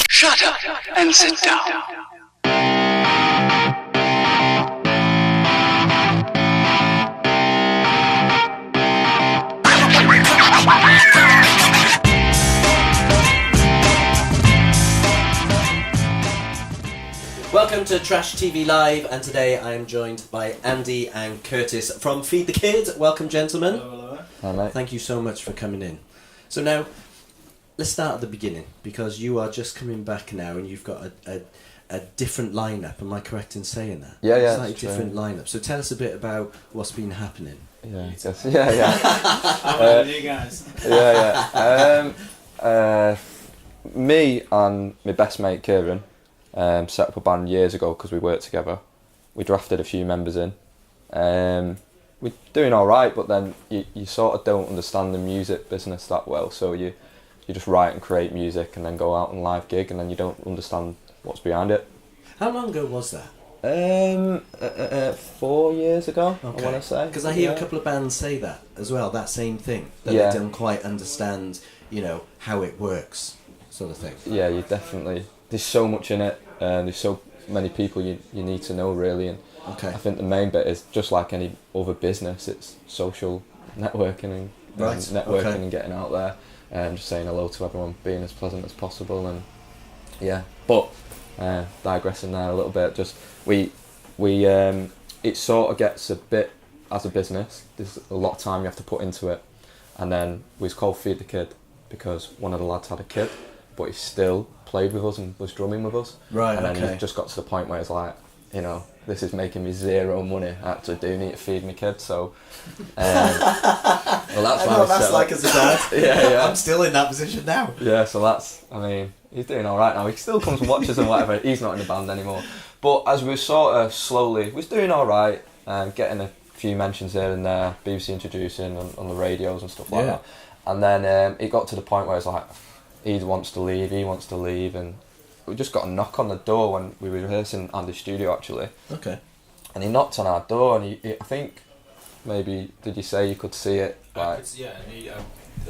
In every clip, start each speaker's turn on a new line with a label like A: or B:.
A: Shut up and sit down.
B: Welcome to Trash TV Live, and today I am joined by Andy and Curtis from Feed the Kid. Welcome, gentlemen.
C: Hello.
D: Hello.
B: Thank you so much for coming in. So now, let's start at the beginning, because you are just coming back now and you've got a different lineup. Am I correct in saying that?
D: Yeah,
B: Slightly different lineup. So tell us a bit about what's been happening.
D: Yeah, I guess. Yeah.
C: How are you guys?
D: Me and my best mate Ciaran set up a band years ago because we worked together. We drafted a few members in. We're doing all right, but then you sort of don't understand the music business that well. So you just write and create music and then go out and live gig, and then you don't understand what's behind it.
B: How long ago was that?
D: 4 years ago,
B: Okay.
D: I want to say.
B: Because I hear a couple of bands say that as well, that same thing. That
D: Yeah.
B: they don't quite understand, how it works, sort of thing.
D: Yeah, you definitely. There's so much in it. There's so many people you need to know, really, and
B: Okay.
D: I think the main bit is just like any other business. It's social networking and
B: Right,
D: networking
B: okay.
D: and getting out there and just saying hello to everyone, being as pleasant as possible, and yeah. But digressing there a little bit, just we it sort of gets a bit as a business. There's a lot of time you have to put into it, and then we was called Feed the Kid because one of the lads had a kid, but he still played with us and was drumming with us.
B: Right,
D: And then
B: okay.
D: it just got to the point where it's like, this is making me zero money. I actually do need to feed my kid, so well, that's why we set up.
B: as a dad.
D: Yeah.
B: I'm still in that position now.
D: Yeah, so he's doing all right now. He still comes and watches and whatever. He's not in the band anymore. But as we sort of slowly, was doing all right, getting a few mentions here and there, BBC introducing on the radios and stuff like
B: Yeah.
D: that. And then it got to the point where it's like, he wants to leave, and we just got a knock on the door when we were rehearsing at the studio actually.
B: Okay.
D: And he knocked on our door, and he I think maybe, did you say you could see it?
C: I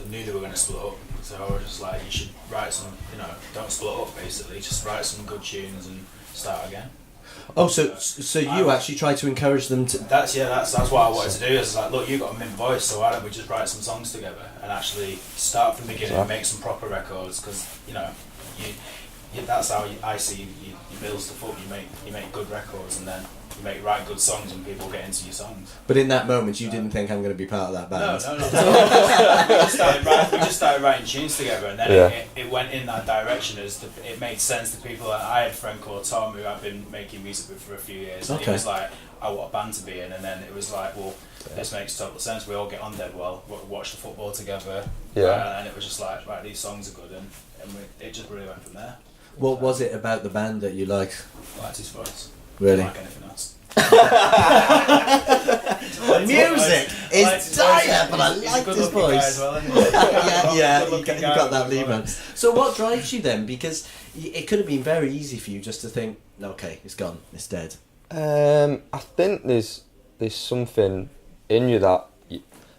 C: knew they were going to split up, so I was just like, you should write some, don't split up basically, just write some good tunes and start again.
B: Oh, so you actually tried to encourage them to...
C: That's what I wanted to do. Is like, look, you got a mint voice, so why don't we just write some songs together and actually start from the beginning and make some proper records? Because that's how I see you build stuff up. You make good records, and then you write good songs, and people get into your songs.
B: But in that moment, you didn't think I'm going to be part of that band?
C: No. We just started writing tunes together, and then it went in that direction. It made sense to people. I had a friend called Tom who I've been making music with for a few years, and he was like, I want a band to be in, and then it was like, well, this makes total sense. We all get on dead well, watch the football together, and it was just like, right, these songs are good, and it just really went from there.
B: What was it about the band that you liked?
C: I liked his voice.
B: Really?
C: I don't like anything else.
B: Music is dire, but I
C: He's a
B: like
C: good
B: his
C: looking guy
B: voice.
C: as well, isn't he?
B: Yeah,
C: Good
B: you
C: looking
B: got
C: guy
B: that
C: with a
B: lever.
C: voice.
B: So what drives you then? Because it could have been very easy for you just to think, okay, it's gone, it's dead.
D: I think there's something in you that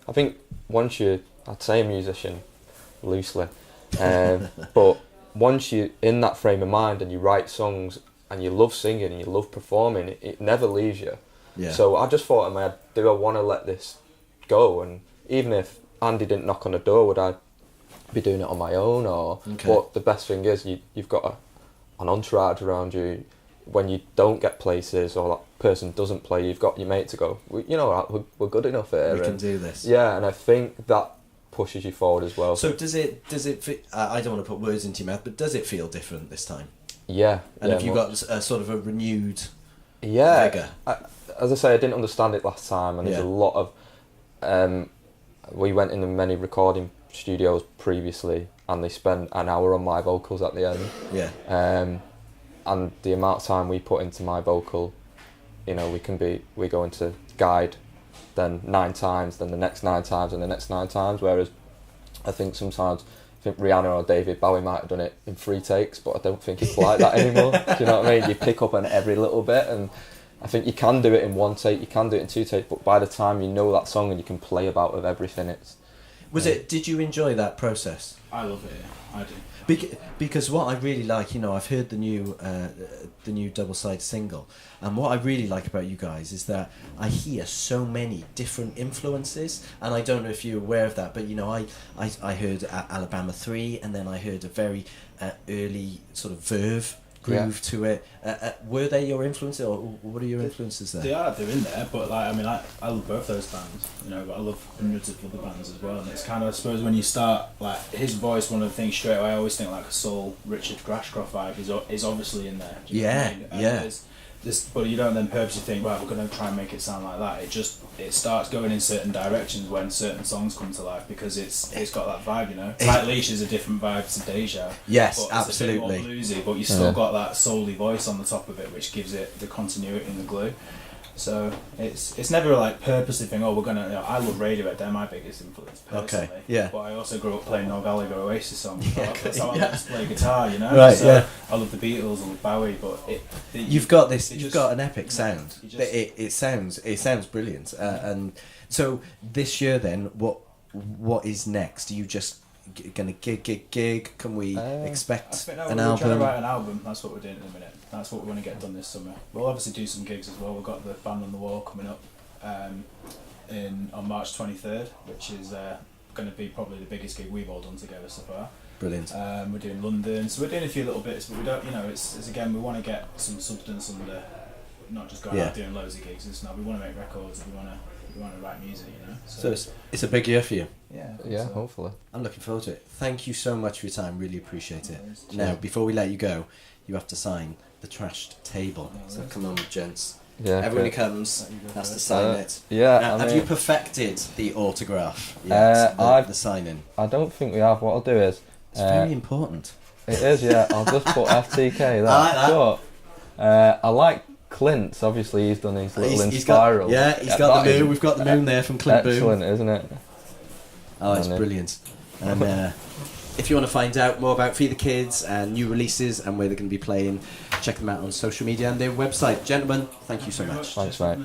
D: I think once I'd say a musician loosely, but once you're in that frame of mind and you write songs and you love singing and you love performing, it never leaves you.
B: Yeah.
D: So I just thought in my head, do I want to let this go? And even if Andy didn't knock on the door, would I be doing it on my own? Or But the best thing is you've got an entourage around you. When you don't get places or that person doesn't play, you've got your mate to go, we're good enough here.
B: We can do this.
D: Yeah, and I think that pushes you forward as well.
B: So does it I don't want to put words into your mouth, but does it feel different this time?
D: Yeah.
B: And have you got a sort of a renewed
D: vigor?
B: vigor?
D: As I say, I didn't understand it last time, and there's a lot of... we went into many recording studios previously, and they spent an hour on my vocals at the end.
B: Yeah.
D: And the amount of time we put into my vocal, we go into guide, then 9 times, then the next 9 times, and the next 9 times, whereas I think sometimes Rihanna or David Bowie might have done it in 3 takes, but I don't think it's like that anymore. Do you know what I mean? You pick up on every little bit, and I think you can do it in 1 take, you can do it in 2 takes, but by the time you know that song and you can play about with everything, it's...
B: Did you enjoy that process?
C: I love it, I do.
B: Because what I really like, you know, I've heard the new double-side single, and what I really like about you guys is that I hear so many different influences, and I don't know if you're aware of that, but you know, I heard Alabama 3, and then I heard a very early sort of Verve groove to it. Were they your influences, or what are your influences there?
C: They're in there, but like, I mean, I love both those bands, you know, but I love hundreds of other bands as well, and it's kind of, I suppose, when you start, like, his voice, one of the things straight away, I always think like a soul Richard Grashcroft vibe is obviously in there. Do you know what I mean? And but you don't then purposely think, right, we're going to try and make it sound like that. It starts going in certain directions when certain songs come to life, because it's got that vibe, you know. Tight Leash is a different vibe to Deja.
B: Yes,
C: but
B: absolutely.
C: It's a bit more bluesy, but you still got that soul-y voice on the top of it, which gives it the continuity and the glue. So it's never like purposely think, we're gonna. You know, I love Radiohead; they're my biggest influence personally.
B: Okay, yeah.
C: But I also grew up playing Noel Gallagher Oasis songs. That's how I love to play guitar, you know.
B: Right,
C: so
B: yeah.
C: I love the Beatles, I love Bowie, but
B: you've got an epic sound. It sounds brilliant. And so this year, then, what is next? Are you just gonna gig? Can we expect an album?
C: We're trying to write an album. That's what we're doing at the minute. That's what we're going to get done this summer. We'll obviously do some gigs as well. We've got the Band on the Wall coming up on March 23rd, which is going to be probably the biggest gig we've all done together so far.
B: Brilliant.
C: We're doing London, so we're doing a few little bits, but we don't, you know, it's again, we want to get some substance under, not just going out doing loads of gigs. It's not. We want to make records. We want to write music, you know.
B: So it's a big year for you.
C: Yeah.
D: Hopefully.
B: I'm looking forward to it. Thank you so much for your time. Really appreciate it. Now, before we let you go, you have to sign the Trashed Table. So come on, gents.
D: Yeah.
B: Everyone who comes has to sign it.
D: Yeah.
B: Now, have you perfected the autograph yet? The signing.
D: I don't think we have. What I'll do is.
B: It's very important.
D: It is, yeah. I'll just put FTK there.
B: I like that.
D: But I like Clint's. Obviously, he's done his little spiral.
B: He's got the moon. We've got the moon there from Clint Boom.
D: Excellent, isn't it?
B: Oh, it's brilliant. And if you want to find out more about Feed the Kids and new releases and where they're going to be playing, check them out on social media and their website. Gentlemen, thank you so much.
D: Thanks, mate.